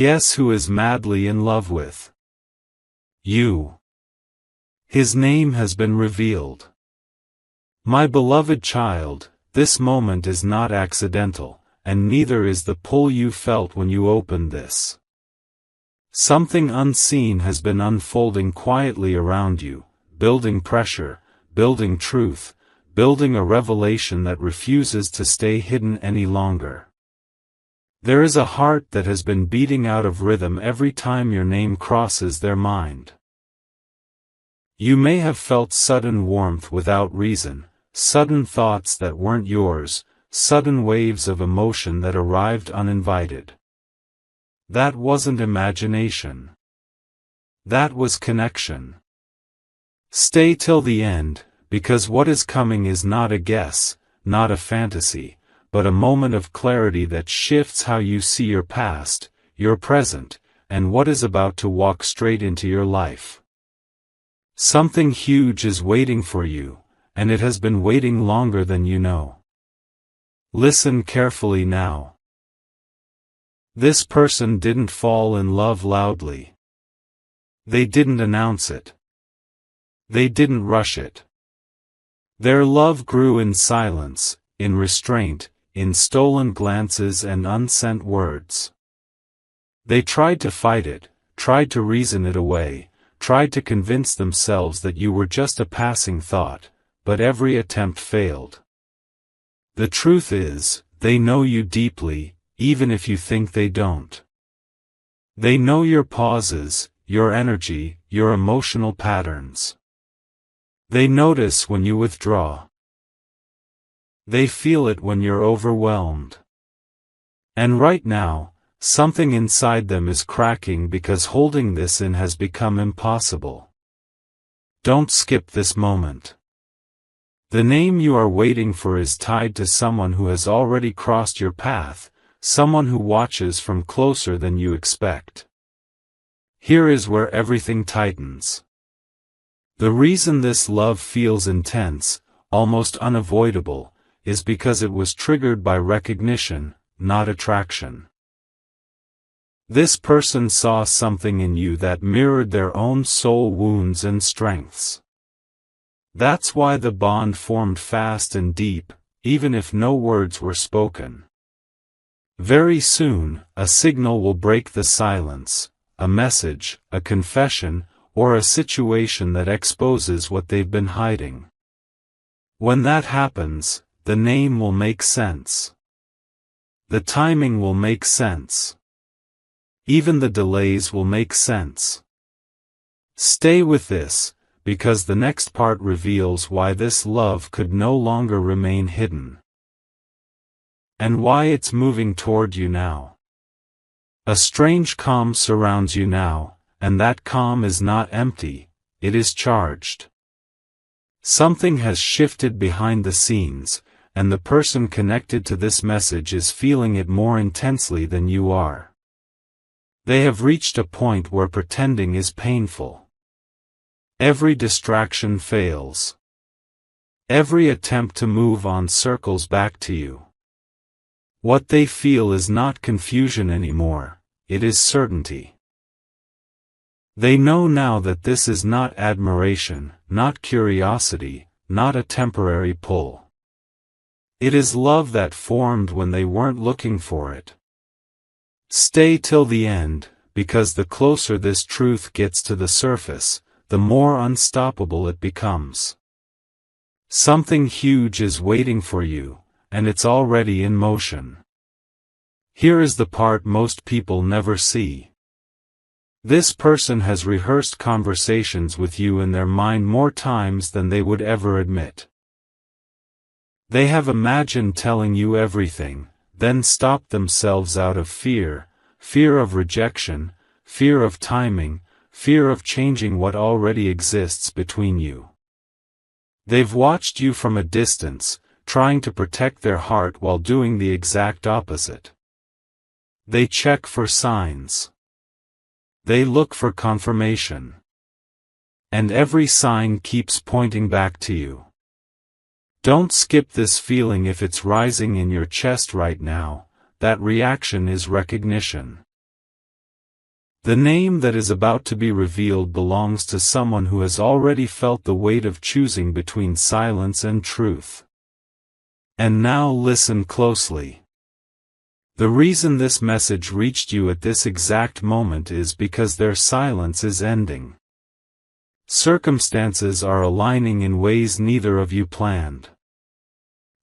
Guess who is madly in love with you? His name has been revealed. My beloved child, this moment is not accidental, and neither is the pull you felt when you opened this. Something unseen has been unfolding quietly around you, building pressure, building truth, building a revelation that refuses to stay hidden any longer. There is a heart that has been beating out of rhythm every time your name crosses their mind. You may have felt sudden warmth without reason, sudden thoughts that weren't yours, sudden waves of emotion that arrived uninvited. That wasn't imagination. That was connection. Stay till the end, because what is coming is not a guess, not a fantasy, but a moment of clarity that shifts how you see your past, your present, and what is about to walk straight into your life. Something huge is waiting for you, and it has been waiting longer than you know. Listen carefully now. This person didn't fall in love loudly. They didn't announce it. They didn't rush it. Their love grew in silence, in restraint, in stolen glances and unsent words. They tried to fight it, tried to reason it away, tried to convince themselves that you were just a passing thought, but every attempt failed. The truth is, they know you deeply, even if you think they don't. They know your pauses, your energy, your emotional patterns. They notice when you withdraw. They feel it when you're overwhelmed. And right now, something inside them is cracking because holding this in has become impossible. Don't skip this moment. The name you are waiting for is tied to someone who has already crossed your path, someone who watches from closer than you expect. Here is where everything tightens. The reason this love feels intense, almost unavoidable, is because it was triggered by recognition, not attraction. This person saw something in you that mirrored their own soul wounds and strengths. That's why the bond formed fast and deep, even if no words were spoken. Very soon, a signal will break the silence, a message, a confession, or a situation that exposes what they've been hiding. When that happens, the name will make sense. The timing will make sense. Even the delays will make sense. Stay with this, because the next part reveals why this love could no longer remain hidden. And why it's moving toward you now. A strange calm surrounds you now, and that calm is not empty, it is charged. Something has shifted behind the scenes, and the person connected to this message is feeling it more intensely than you are. They have reached a point where pretending is painful. Every distraction fails. Every attempt to move on circles back to you. What they feel is not confusion anymore, it is certainty. They know now that this is not admiration, not curiosity, not a temporary pull. It is love that formed when they weren't looking for it. Stay till the end, because the closer this truth gets to the surface, the more unstoppable it becomes. Something huge is waiting for you, and it's already in motion. Here is the part most people never see. This person has rehearsed conversations with you in their mind more times than they would ever admit. They have imagined telling you everything, then stopped themselves out of fear, fear of rejection, fear of timing, fear of changing what already exists between you. They've watched you from a distance, trying to protect their heart while doing the exact opposite. They check for signs. They look for confirmation. And every sign keeps pointing back to you. Don't skip this feeling if it's rising in your chest right now, that reaction is recognition. The name that is about to be revealed belongs to someone who has already felt the weight of choosing between silence and truth. And now listen closely. The reason this message reached you at this exact moment is because their silence is ending. Circumstances are aligning in ways neither of you planned.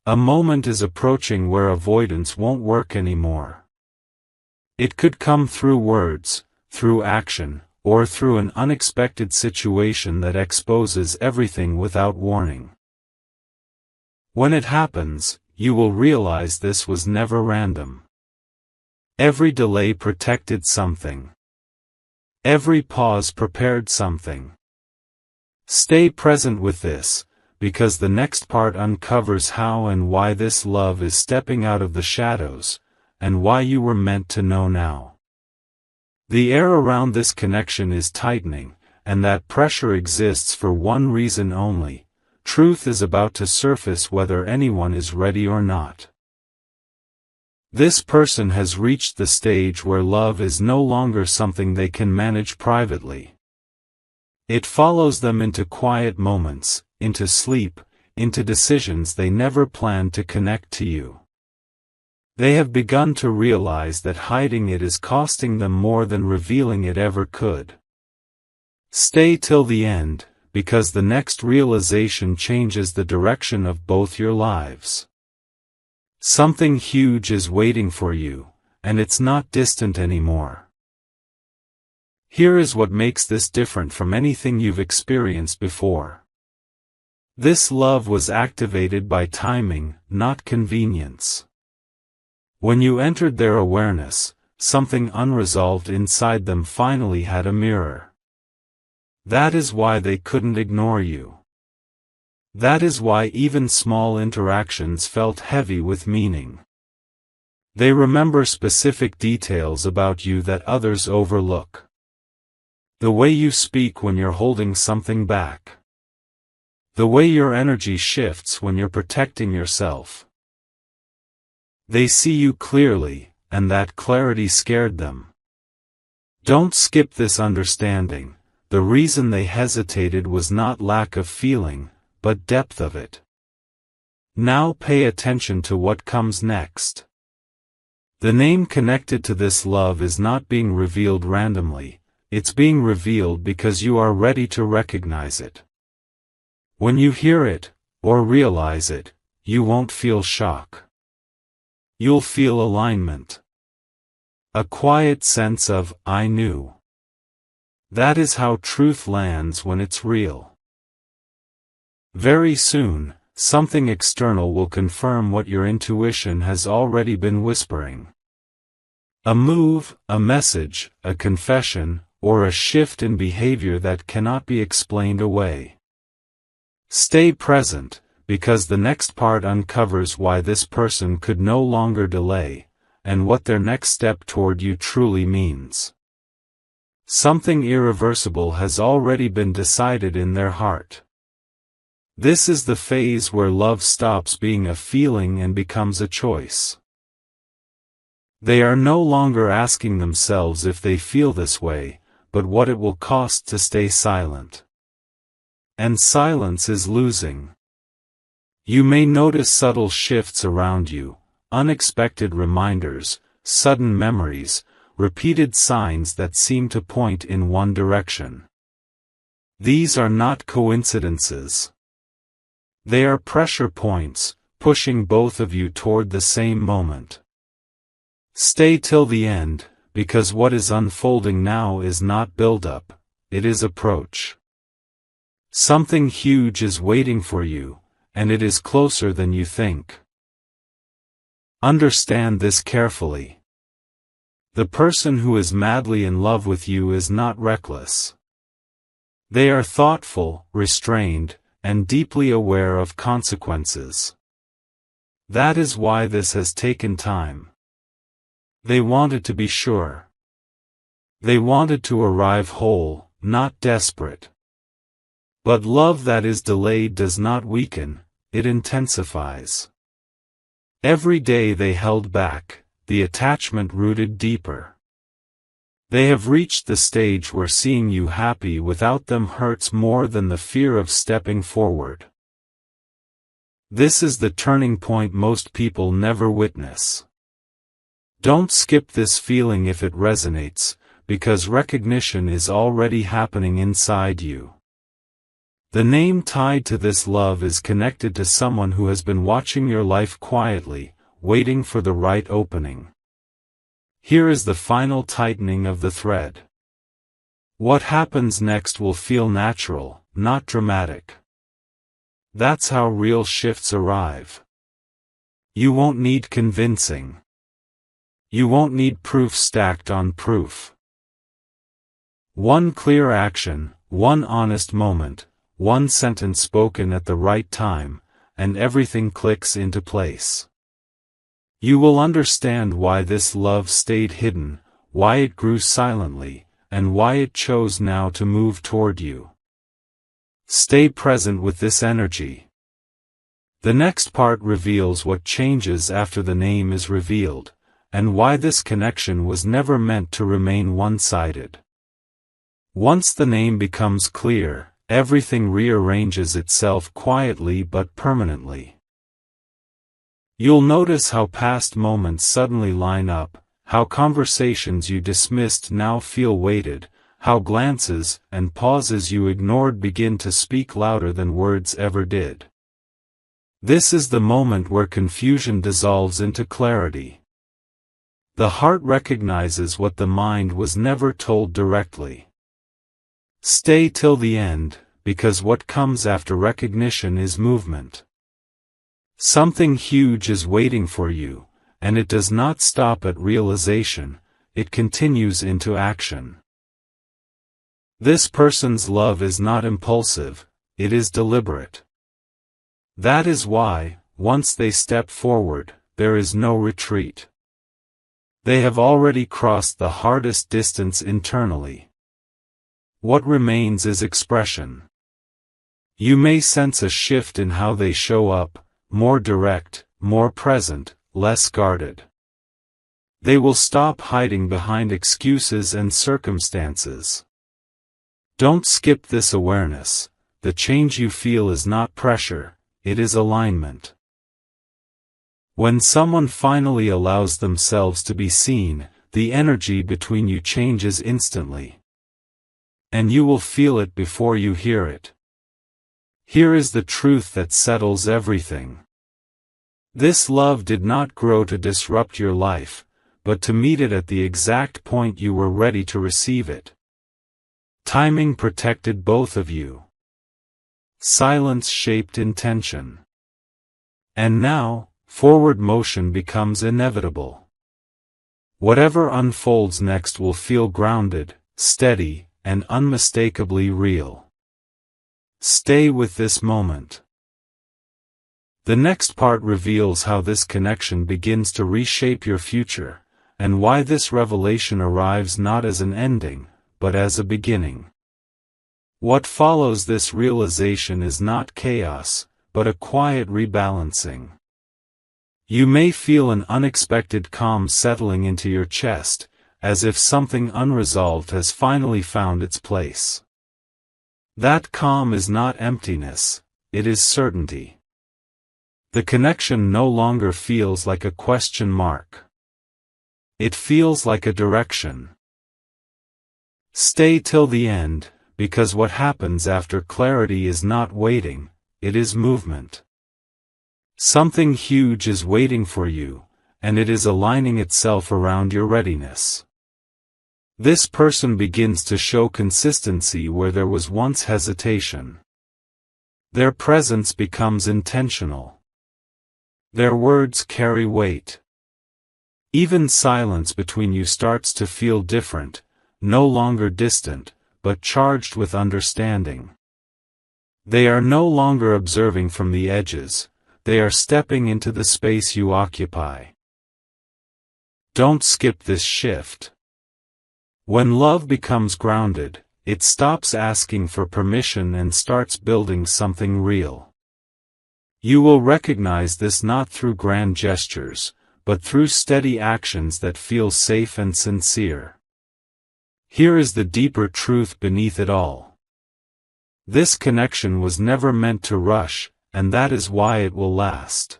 A moment is approaching where avoidance won't work anymore. It could come through words, through action, or through an unexpected situation that exposes everything without warning. When it happens, you will realize this was never random. Every delay protected something. Every pause prepared something. Stay present with this, because the next part uncovers how and why this love is stepping out of the shadows, and why you were meant to know now. The air around this connection is tightening, and that pressure exists for one reason only: truth is about to surface whether anyone is ready or not. This person has reached the stage where love is no longer something they can manage privately. It follows them into quiet moments, into sleep, into decisions they never planned to connect to you. They have begun to realize that hiding it is costing them more than revealing it ever could. Stay till the end, because the next realization changes the direction of both your lives. Something huge is waiting for you, and it's not distant anymore. Here is what makes this different from anything you've experienced before. This love was activated by timing, not convenience. When you entered their awareness, something unresolved inside them finally had a mirror. That is why they couldn't ignore you. That is why even small interactions felt heavy with meaning. They remember specific details about you that others overlook. The way you speak when you're holding something back. The way your energy shifts when you're protecting yourself. They see you clearly, and that clarity scared them. Don't skip this understanding. The reason they hesitated was not lack of feeling, but depth of it. Now pay attention to what comes next. The name connected to this love is not being revealed randomly, it's being revealed because you are ready to recognize it. When you hear it, or realize it, you won't feel shock. You'll feel alignment. A quiet sense of, I knew. That is how truth lands when it's real. Very soon, something external will confirm what your intuition has already been whispering. A move, a message, a confession, or a shift in behavior that cannot be explained away. Stay present, because the next part uncovers why this person could no longer delay, and what their next step toward you truly means. Something irreversible has already been decided in their heart. This is the phase where love stops being a feeling and becomes a choice. They are no longer asking themselves if they feel this way, but what it will cost to stay silent. And silence is losing. You may notice subtle shifts around you, unexpected reminders, sudden memories, repeated signs that seem to point in one direction. These are not coincidences. They are pressure points, pushing both of you toward the same moment. Stay till the end, because what is unfolding now is not build-up, it is approach. Something huge is waiting for you, and it is closer than you think. Understand this carefully. The person who is madly in love with you is not reckless. They are thoughtful, restrained, and deeply aware of consequences. That is why this has taken time. They wanted to be sure. They wanted to arrive whole, not desperate. But love that is delayed does not weaken, it intensifies. Every day they held back, the attachment rooted deeper. They have reached the stage where seeing you happy without them hurts more than the fear of stepping forward. This is the turning point most people never witness. Don't skip this feeling if it resonates, because recognition is already happening inside you. The name tied to this love is connected to someone who has been watching your life quietly, waiting for the right opening. Here is the final tightening of the thread. What happens next will feel natural, not dramatic. That's how real shifts arrive. You won't need convincing. You won't need proof stacked on proof. One clear action, one honest moment, one sentence spoken at the right time, and everything clicks into place. You will understand why this love stayed hidden, why it grew silently, and why it chose now to move toward you. Stay present with this energy. The next part reveals what changes after the name is revealed, and why this connection was never meant to remain one-sided. Once the name becomes clear, everything rearranges itself quietly but permanently. You'll notice how past moments suddenly line up, how conversations you dismissed now feel weighted, how glances and pauses you ignored begin to speak louder than words ever did. This is the moment where confusion dissolves into clarity. The heart recognizes what the mind was never told directly. Stay till the end, because what comes after recognition is movement. Something huge is waiting for you, and it does not stop at realization, it continues into action. This person's love is not impulsive, it is deliberate. That is why, once they step forward, there is no retreat. They have already crossed the hardest distance internally. What remains is expression. You may sense a shift in how they show up, more direct, more present, less guarded. They will stop hiding behind excuses and circumstances. Don't skip this awareness. The change you feel is not pressure, it is alignment. When someone finally allows themselves to be seen, the energy between you changes instantly. And you will feel it before you hear it. Here is the truth that settles everything. This love did not grow to disrupt your life, but to meet it at the exact point you were ready to receive it. Timing protected both of you. Silence shaped intention. And now, forward motion becomes inevitable. Whatever unfolds next will feel grounded, steady, and unmistakably real. Stay with this moment. The next part reveals how this connection begins to reshape your future, and why this revelation arrives not as an ending, but as a beginning. What follows this realization is not chaos, but a quiet rebalancing. You may feel an unexpected calm settling into your chest, as if something unresolved has finally found its place. That calm is not emptiness, it is certainty. The connection no longer feels like a question mark. It feels like a direction. Stay till the end, because what happens after clarity is not waiting, it is movement. Something huge is waiting for you, and it is aligning itself around your readiness. This person begins to show consistency where there was once hesitation. Their presence becomes intentional. Their words carry weight. Even silence between you starts to feel different, no longer distant, but charged with understanding. They are no longer observing from the edges, they are stepping into the space you occupy. Don't skip this shift. When love becomes grounded, it stops asking for permission and starts building something real. You will recognize this not through grand gestures, but through steady actions that feel safe and sincere. Here is the deeper truth beneath it all. This connection was never meant to rush, and that is why it will last.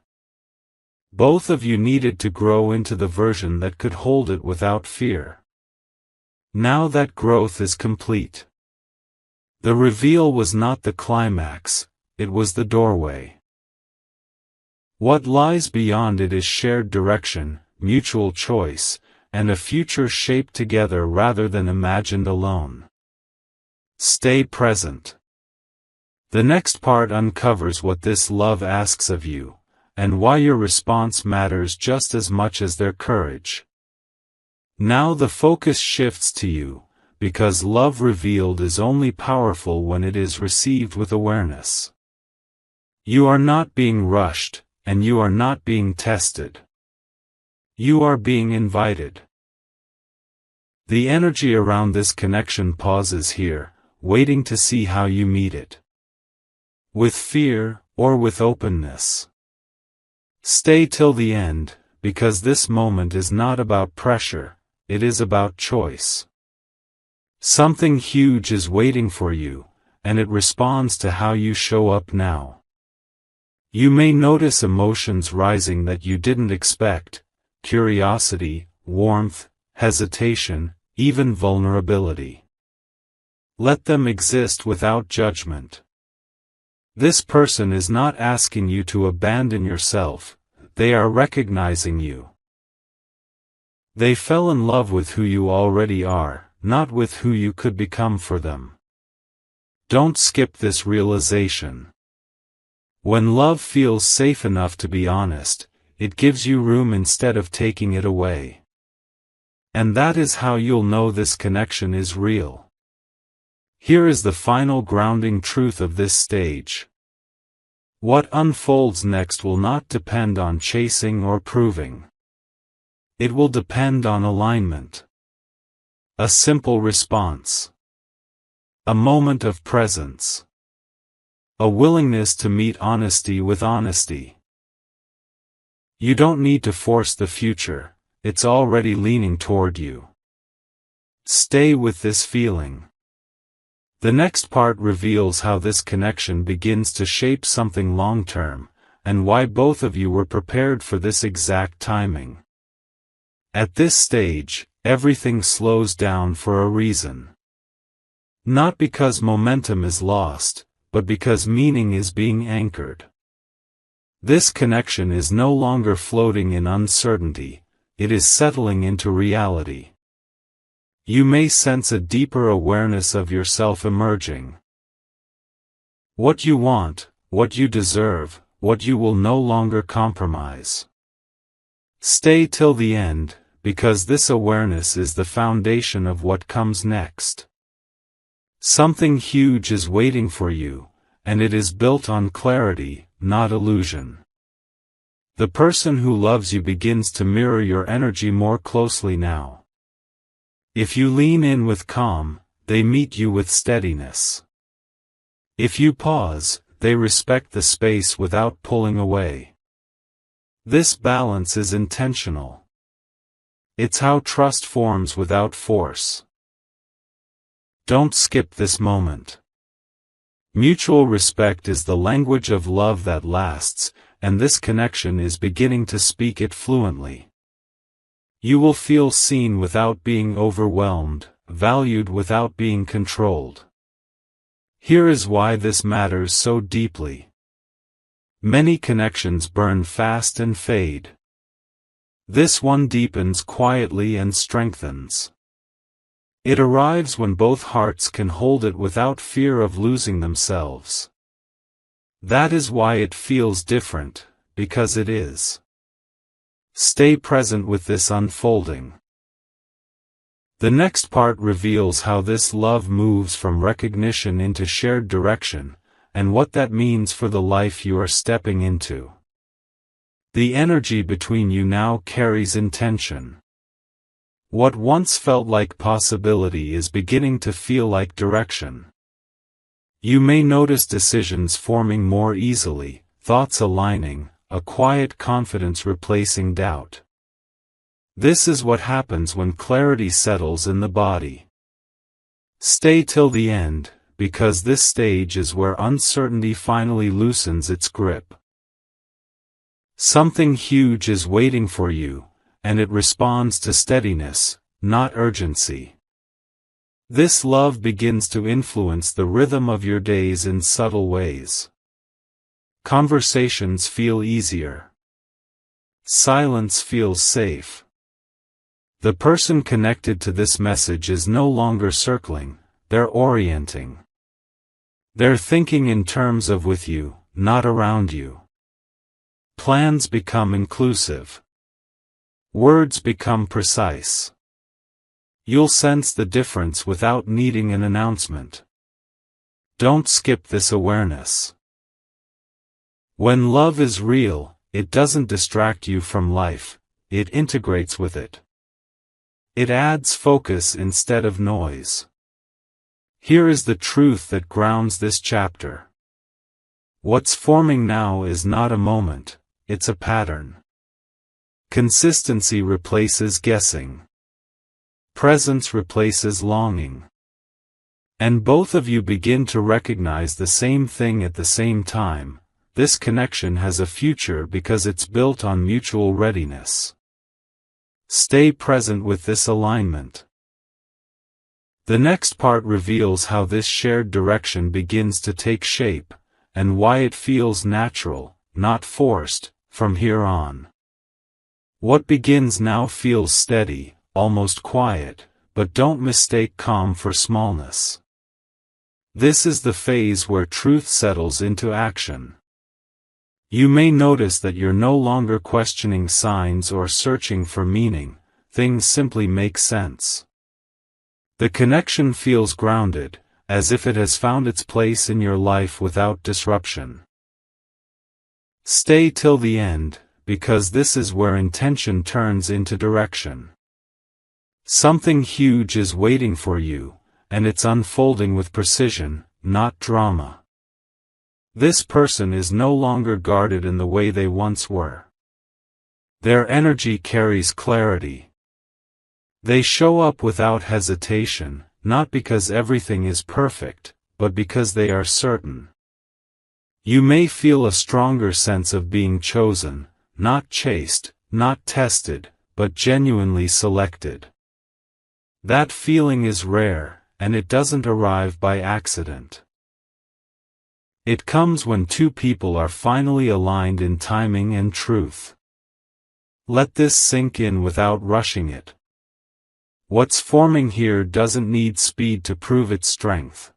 Both of you needed to grow into the version that could hold it without fear. Now that growth is complete. The reveal was not the climax, it was the doorway. What lies beyond it is shared direction, mutual choice, and a future shaped together rather than imagined alone. Stay present. The next part uncovers what this love asks of you, and why your response matters just as much as their courage. Now the focus shifts to you, because love revealed is only powerful when it is received with awareness. You are not being rushed, and you are not being tested. You are being invited. The energy around this connection pauses here, waiting to see how you meet it. With fear, or with openness. Stay till the end, because this moment is not about pressure, it is about choice. Something huge is waiting for you, and it responds to how you show up now. You may notice emotions rising that you didn't expect: curiosity, warmth, hesitation, even vulnerability. Let them exist without judgment. This person is not asking you to abandon yourself, they are recognizing you. They fell in love with who you already are, not with who you could become for them. Don't skip this realization. When love feels safe enough to be honest, it gives you room instead of taking it away. And that is how you'll know this connection is real. Here is the final grounding truth of this stage. What unfolds next will not depend on chasing or proving. It will depend on alignment. A simple response. A moment of presence. A willingness to meet honesty with honesty. You don't need to force the future, it's already leaning toward you. Stay with this feeling. The next part reveals how this connection begins to shape something long-term, and why both of you were prepared for this exact timing. At this stage, everything slows down for a reason. Not because momentum is lost, but because meaning is being anchored. This connection is no longer floating in uncertainty, it is settling into reality. You may sense a deeper awareness of yourself emerging. What you want, what you deserve, what you will no longer compromise. Stay till the end, because this awareness is the foundation of what comes next. Something huge is waiting for you, and it is built on clarity, not illusion. The person who loves you begins to mirror your energy more closely now. If you lean in with calm, they meet you with steadiness. If you pause, they respect the space without pulling away. This balance is intentional. It's how trust forms without force. Don't skip this moment. Mutual respect is the language of love that lasts, and this connection is beginning to speak it fluently. You will feel seen without being overwhelmed, valued without being controlled. Here is why this matters so deeply. Many connections burn fast and fade. This one deepens quietly and strengthens. It arrives when both hearts can hold it without fear of losing themselves. That is why it feels different, because it is. Stay present with this unfolding. The next part reveals how this love moves from recognition into shared direction, and what that means for the life you are stepping into. The energy between you now carries intention. What once felt like possibility is beginning to feel like direction. You may notice decisions forming more easily, thoughts aligning, a quiet confidence replacing doubt. This is what happens when clarity settles in the body. Stay till the end, because this stage is where uncertainty finally loosens its grip. Something huge is waiting for you, and it responds to steadiness, not urgency. This love begins to influence the rhythm of your days in subtle ways. Conversations feel easier. Silence feels safe. The person connected to this message is no longer circling, they're orienting. They're thinking in terms of with you, not around you. Plans become inclusive. Words become precise. You'll sense the difference without needing an announcement. Don't skip this awareness. When love is real, it doesn't distract you from life, it integrates with it. It adds focus instead of noise. Here is the truth that grounds this chapter. What's forming now is not a moment, it's a pattern. Consistency replaces guessing. Presence replaces longing. And both of you begin to recognize the same thing at the same time. This connection has a future because it's built on mutual readiness. Stay present with this alignment. The next part reveals how this shared direction begins to take shape, and why it feels natural, not forced, from here on. What begins now feels steady, almost quiet, but don't mistake calm for smallness. This is the phase where truth settles into action. You may notice that you're no longer questioning signs or searching for meaning, things simply make sense. The connection feels grounded, as if it has found its place in your life without disruption. Stay till the end, because this is where intention turns into direction. Something huge is waiting for you, and it's unfolding with precision, not drama. This person is no longer guarded in the way they once were. Their energy carries clarity. They show up without hesitation, not because everything is perfect, but because they are certain. You may feel a stronger sense of being chosen, not chased, not tested, but genuinely selected. That feeling is rare, and it doesn't arrive by accident. It comes when two people are finally aligned in timing and truth. Let this sink in without rushing it. What's forming here doesn't need speed to prove its strength.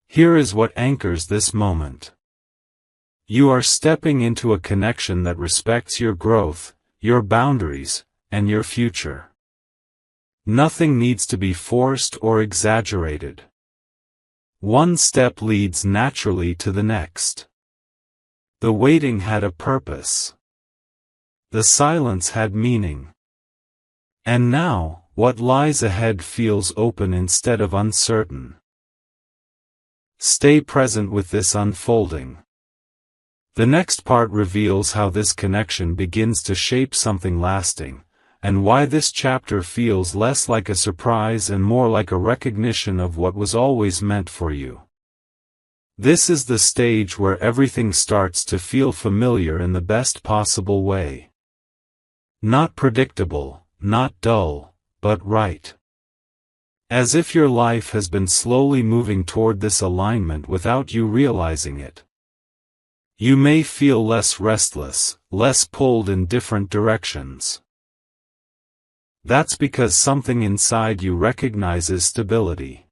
Here is what anchors this moment. You are stepping into a connection that respects your growth, your boundaries, and your future. Nothing needs to be forced or exaggerated. One step leads naturally to the next. The waiting had a purpose. The silence had meaning. And now, what lies ahead feels open instead of uncertain. Stay present with this unfolding. The next part reveals how this connection begins to shape something lasting, and why this chapter feels less like a surprise and more like a recognition of what was always meant for you. This is the stage where everything starts to feel familiar in the best possible way. Not predictable, not dull, but right. As if your life has been slowly moving toward this alignment without you realizing it. You may feel less restless, less pulled in different directions. That's because something inside you recognizes stability.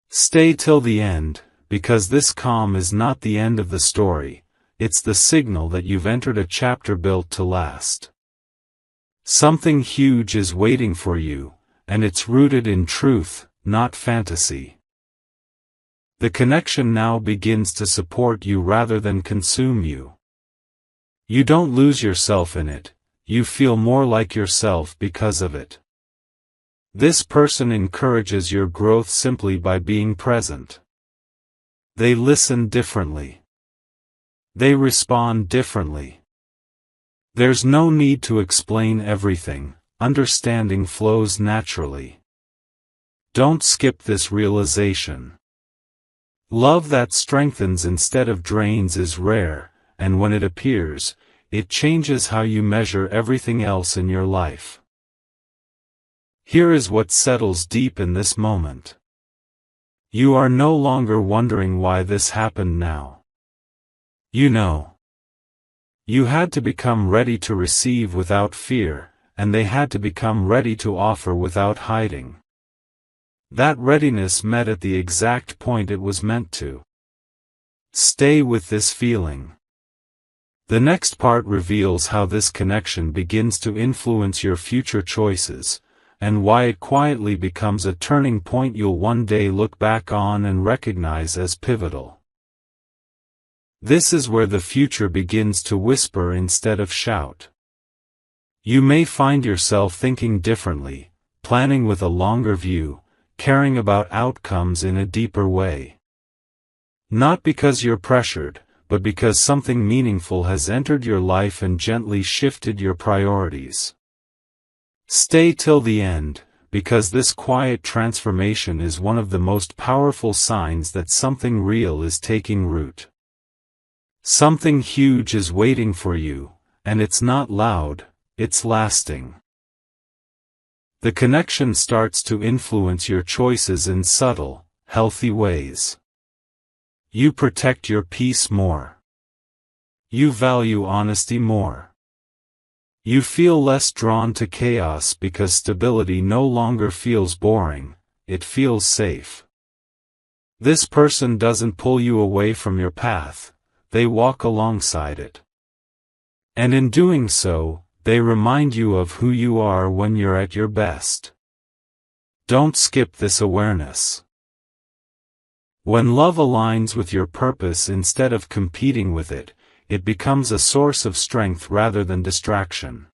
Stay till the end, because this calm is not the end of the story, it's the signal that you've entered a chapter built to last. Something huge is waiting for you, and it's rooted in truth, not fantasy. The connection now begins to support you rather than consume you. You don't lose yourself in it. You feel more like yourself because of it. This person encourages your growth simply by being present. They listen differently. They respond differently. There's no need to explain everything, understanding flows naturally. Don't skip this realization. Love that strengthens instead of drains is rare, and when it appears, it changes how you measure everything else in your life. Here is what settles deep in this moment. You are no longer wondering why this happened now. You know. You had to become ready to receive without fear, and they had to become ready to offer without hiding. That readiness met at the exact point it was meant to. Stay with this feeling. The next part reveals how this connection begins to influence your future choices, and why it quietly becomes a turning point you'll one day look back on and recognize as pivotal. This is where the future begins to whisper instead of shout. You may find yourself thinking differently, planning with a longer view, caring about outcomes in a deeper way. Not because you're pressured, but because something meaningful has entered your life and gently shifted your priorities. Stay till the end, because this quiet transformation is one of the most powerful signs that something real is taking root. Something huge is waiting for you, and it's not loud, it's lasting. The connection starts to influence your choices in subtle, healthy ways. You protect your peace more. You value honesty more. You feel less drawn to chaos because stability no longer feels boring, it feels safe. This person doesn't pull you away from your path, they walk alongside it. And in doing so, they remind you of who you are when you're at your best. Don't skip this awareness. When love aligns with your purpose instead of competing with it, it becomes a source of strength rather than distraction.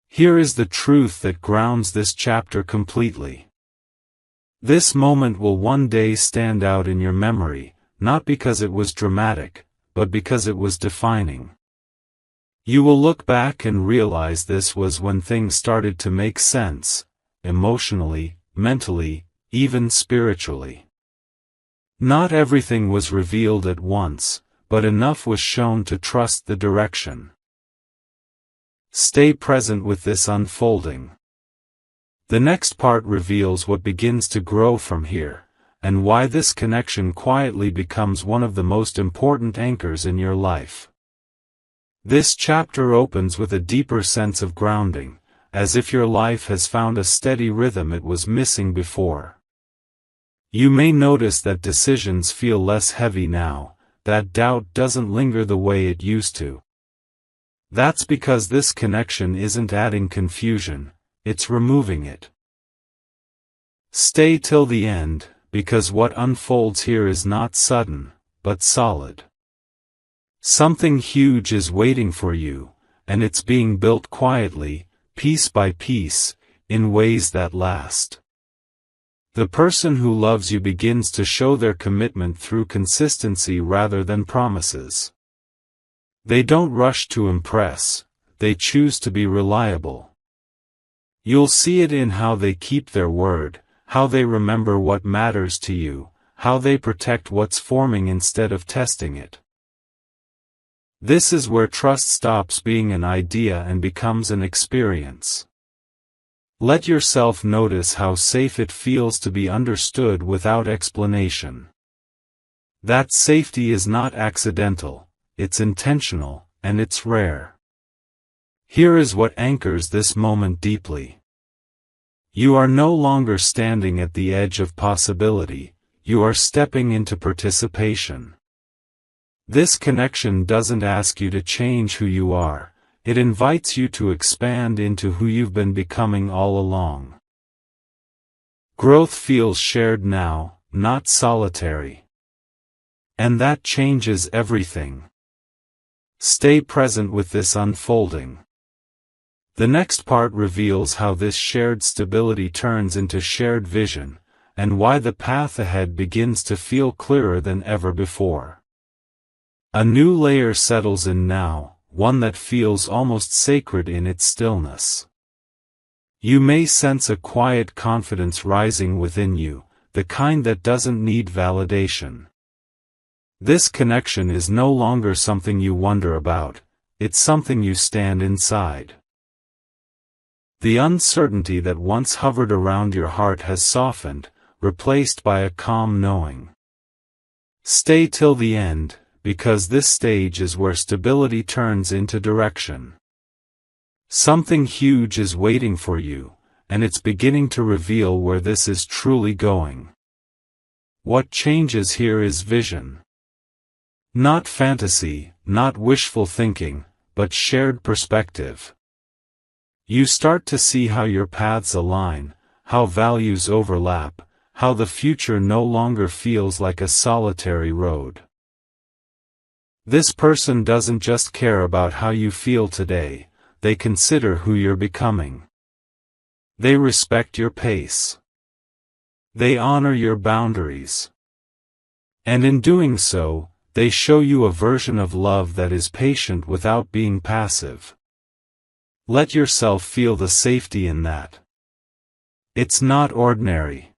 Here is the truth that grounds this chapter completely. This moment will one day stand out in your memory, not because it was dramatic, but because it was defining. You will look back and realize this was when things started to make sense, emotionally, mentally, even spiritually. Not everything was revealed at once, but enough was shown to trust the direction. Stay present with this unfolding. The next part reveals what begins to grow from here, and why this connection quietly becomes one of the most important anchors in your life. This chapter opens with a deeper sense of grounding, as if your life has found a steady rhythm it was missing before. You may notice that decisions feel less heavy now, that doubt doesn't linger the way it used to. That's because this connection isn't adding confusion, it's removing it. Stay till the end, because what unfolds here is not sudden, but solid. Something huge is waiting for you, and it's being built quietly, piece by piece, in ways that last. The person who loves you begins to show their commitment through consistency rather than promises. They don't rush to impress, they choose to be reliable. You'll see it in how they keep their word, how they remember what matters to you, how they protect what's forming instead of testing it. This is where trust stops being an idea and becomes an experience. Let yourself notice how safe it feels to be understood without explanation. That safety is not accidental, it's intentional, and it's rare. Here is what anchors this moment deeply. You are no longer standing at the edge of possibility, you are stepping into participation. This connection doesn't ask you to change who you are. It invites you to expand into who you've been becoming all along. Growth feels shared now, not solitary. And that changes everything. Stay present with this unfolding. The next part reveals how this shared stability turns into shared vision, and why the path ahead begins to feel clearer than ever before. A new layer settles in now, one that feels almost sacred in its stillness. You may sense a quiet confidence rising within you, the kind that doesn't need validation. This connection is no longer something you wonder about, it's something you stand inside. The uncertainty that once hovered around your heart has softened, replaced by a calm knowing. Stay till the end, because this stage is where stability turns into direction. Something huge is waiting for you, and it's beginning to reveal where this is truly going. What changes here is vision. Not fantasy, not wishful thinking, but shared perspective. You start to see how your paths align, how values overlap, how the future no longer feels like a solitary road. This person doesn't just care about how you feel today, they consider who you're becoming. They respect your pace. They honor your boundaries. And in doing so, they show you a version of love that is patient without being passive. Let yourself feel the safety in that. It's not ordinary.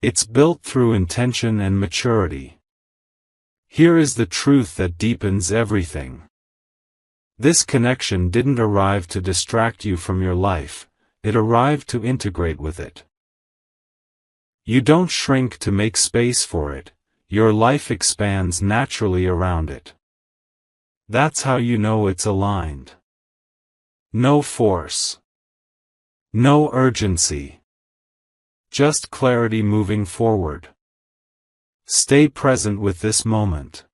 It's built through intention and maturity. Here is the truth that deepens everything. This connection didn't arrive to distract you from your life, it arrived to integrate with it. You don't shrink to make space for it, your life expands naturally around it. That's how you know it's aligned. No force. No urgency. Just clarity moving forward. Stay present with this moment.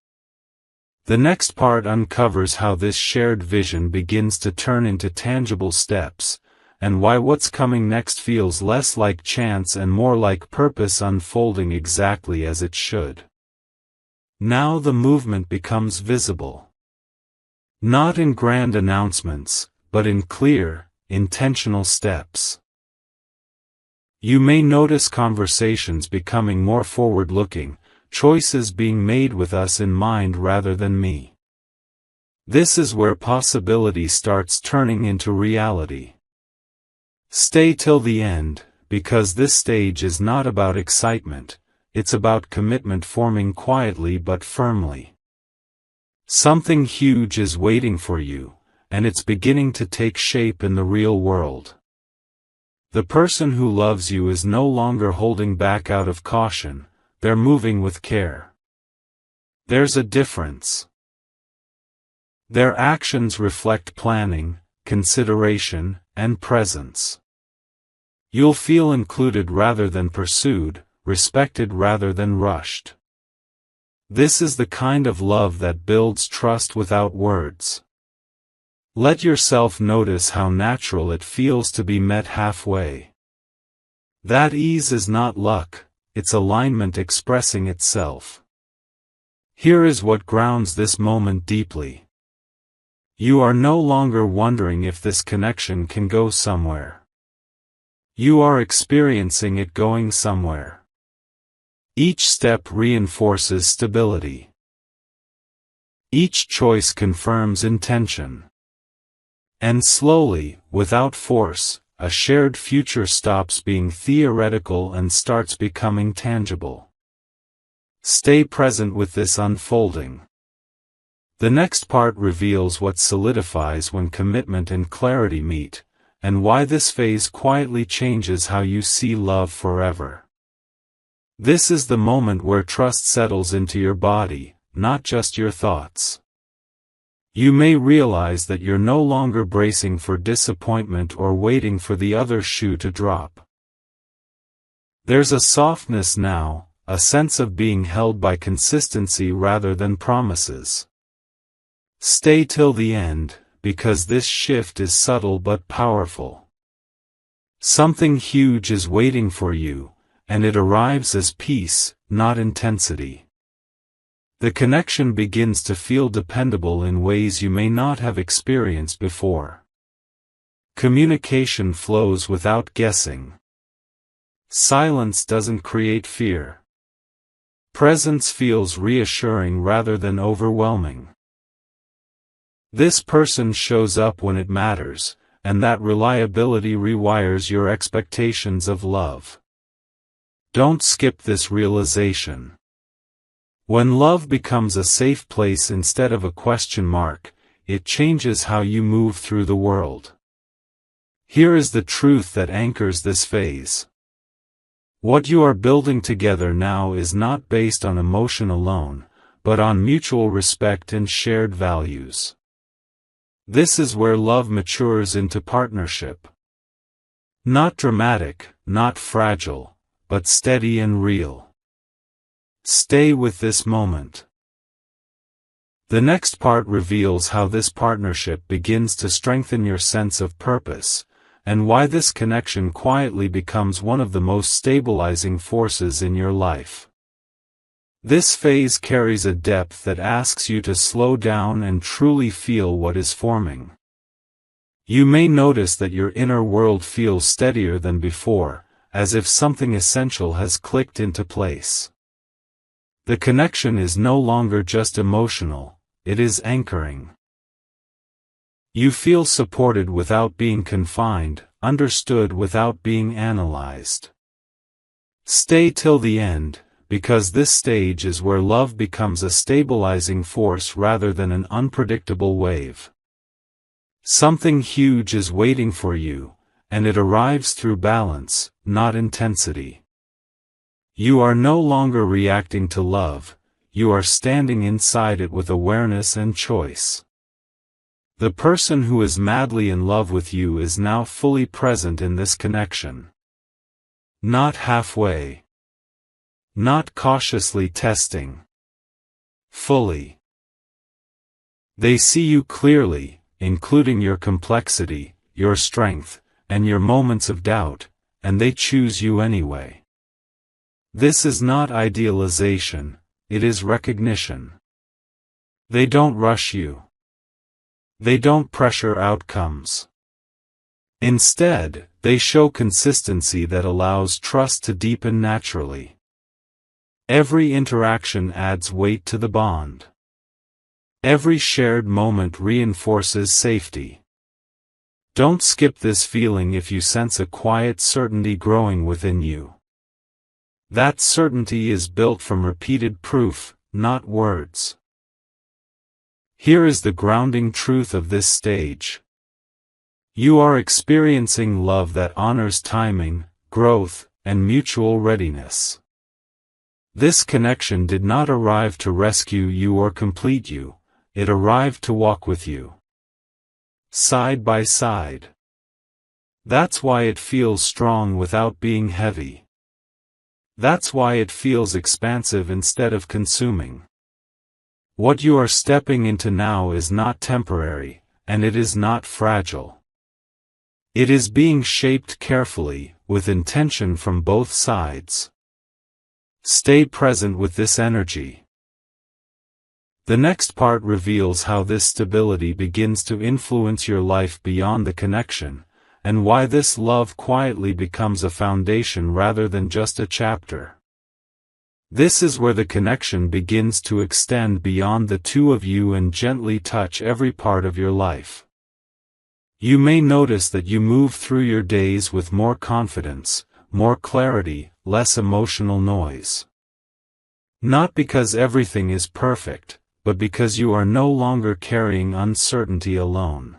The next part uncovers how this shared vision begins to turn into tangible steps, and why what's coming next feels less like chance and more like purpose unfolding exactly as it should. Now the movement becomes visible. Not in grand announcements, but in clear, intentional steps. You may notice conversations becoming more forward-looking, choices being made with us in mind rather than me. This is where possibility starts turning into reality. Stay till the end, because this stage is not about excitement, it's about commitment forming quietly but firmly. Something huge is waiting for you, and it's beginning to take shape in the real world. The person who loves you is no longer holding back out of caution, they're moving with care. There's a difference. Their actions reflect planning, consideration, and presence. You'll feel included rather than pursued, respected rather than rushed. This is the kind of love that builds trust without words. Let yourself notice how natural it feels to be met halfway. That ease is not luck, it's alignment expressing itself. Here is what grounds this moment deeply. You are no longer wondering if this connection can go somewhere. You are experiencing it going somewhere. Each step reinforces stability. Each choice confirms intention. And slowly, without force, a shared future stops being theoretical and starts becoming tangible. Stay present with this unfolding. The next part reveals what solidifies when commitment and clarity meet, and why this phase quietly changes how you see love forever. This is the moment where trust settles into your body, not just your thoughts. You may realize that you're no longer bracing for disappointment or waiting for the other shoe to drop. There's a softness now, a sense of being held by consistency rather than promises. Stay till the end, because this shift is subtle but powerful. Something huge is waiting for you, and it arrives as peace, not intensity. The connection begins to feel dependable in ways you may not have experienced before. Communication flows without guessing. Silence doesn't create fear. Presence feels reassuring rather than overwhelming. This person shows up when it matters, and that reliability rewires your expectations of love. Don't skip this realization. When love becomes a safe place instead of a question mark, it changes how you move through the world. Here is the truth that anchors this phase. What you are building together now is not based on emotion alone, but on mutual respect and shared values. This is where love matures into partnership. Not dramatic, not fragile, but steady and real. Stay with this moment. The next part reveals how this partnership begins to strengthen your sense of purpose, and why this connection quietly becomes one of the most stabilizing forces in your life. This phase carries a depth that asks you to slow down and truly feel what is forming. You may notice that your inner world feels steadier than before, as if something essential has clicked into place. The connection is no longer just emotional, it is anchoring. You feel supported without being confined, understood without being analyzed. Stay till the end, because this stage is where love becomes a stabilizing force rather than an unpredictable wave. Something huge is waiting for you, and it arrives through balance, not intensity. You are no longer reacting to love, you are standing inside it with awareness and choice. The person who is madly in love with you is now fully present in this connection. Not halfway. Not cautiously testing. Fully. They see you clearly, including your complexity, your strength, and your moments of doubt, and they choose you anyway. This is not idealization, it is recognition. They don't rush you. They don't pressure outcomes. Instead, they show consistency that allows trust to deepen naturally. Every interaction adds weight to the bond. Every shared moment reinforces safety. Don't skip this feeling if you sense a quiet certainty growing within you. That certainty is built from repeated proof, not words. Here is the grounding truth of this stage. You are experiencing love that honors timing, growth, and mutual readiness. This connection did not arrive to rescue you or complete you, it arrived to walk with you. Side by side. That's why it feels strong without being heavy. That's why it feels expansive instead of consuming. What you are stepping into now is not temporary, and it is not fragile. It is being shaped carefully, with intention from both sides. Stay present with this energy. The next part reveals how this stability begins to influence your life beyond the connection, and why this love quietly becomes a foundation rather than just a chapter. This is where the connection begins to extend beyond the two of you and gently touch every part of your life. You may notice that you move through your days with more confidence, more clarity, less emotional noise. Not because everything is perfect, but because you are no longer carrying uncertainty alone.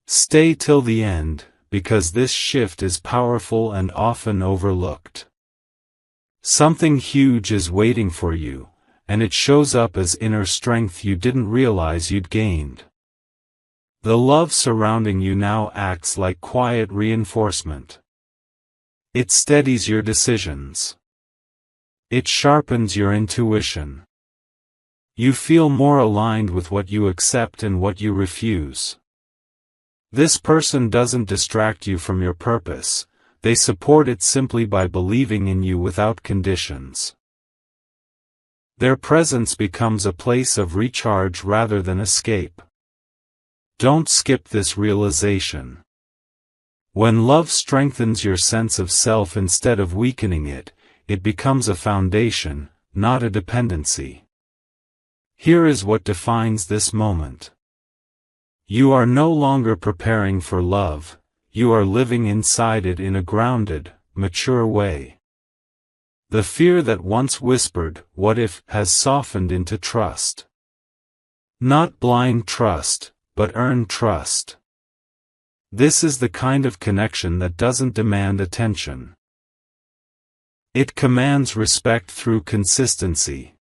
Stay till the end, because this shift is powerful and often overlooked. Something huge is waiting for you, and it shows up as inner strength you didn't realize you'd gained. The love surrounding you now acts like quiet reinforcement. It steadies your decisions. It sharpens your intuition. You feel more aligned with what you accept and what you refuse. This person doesn't distract you from your purpose, they support it simply by believing in you without conditions. Their presence becomes a place of recharge rather than escape. Don't skip this realization. When love strengthens your sense of self instead of weakening it, it becomes a foundation, not a dependency. Here is what defines this moment. You are no longer preparing for love, you are living inside it in a grounded, mature way. The fear that once whispered, "What if?" has softened into trust. Not blind trust, but earned trust. This is the kind of connection that doesn't demand attention. It commands respect through consistency.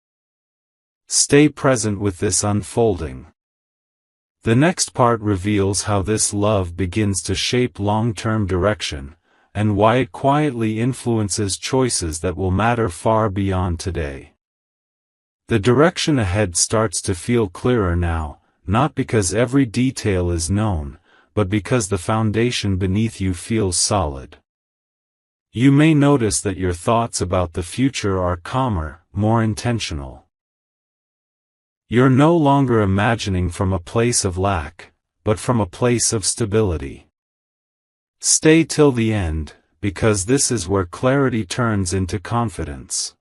Stay present with this unfolding. The next part reveals how this love begins to shape long-term direction, and why it quietly influences choices that will matter far beyond today. The direction ahead starts to feel clearer now, not because every detail is known, but because the foundation beneath you feels solid. You may notice that your thoughts about the future are calmer, more intentional. You're no longer imagining from a place of lack, but from a place of stability. Stay till the end, because this is where clarity turns into confidence.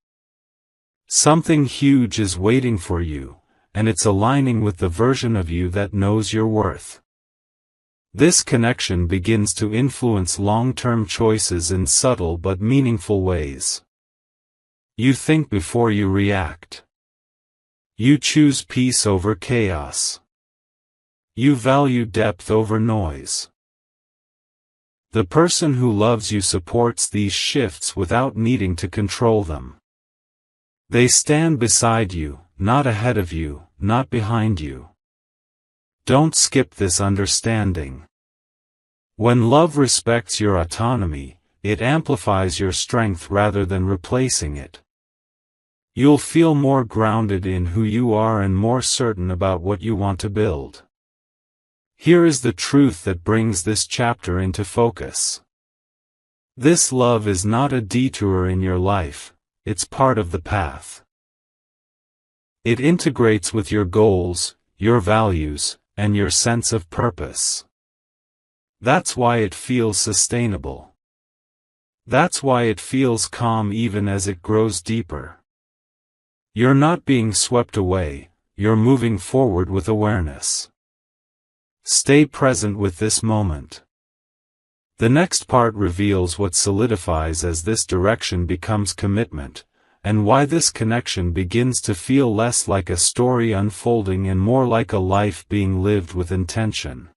Something huge is waiting for you, and it's aligning with the version of you that knows your worth. This connection begins to influence long-term choices in subtle but meaningful ways. You think before you react. You choose peace over chaos. You value depth over noise. The person who loves you supports these shifts without needing to control them. They stand beside you, not ahead of you, not behind you. Don't skip this understanding. When love respects your autonomy, it amplifies your strength rather than replacing it. You'll feel more grounded in who you are and more certain about what you want to build. Here is the truth that brings this chapter into focus. This love is not a detour in your life, it's part of the path. It integrates with your goals, your values, and your sense of purpose. That's why it feels sustainable. That's why it feels calm even as it grows deeper. You're not being swept away, you're moving forward with awareness. Stay present with this moment. The next part reveals what solidifies as this direction becomes commitment, and why this connection begins to feel less like a story unfolding and more like a life being lived with intention.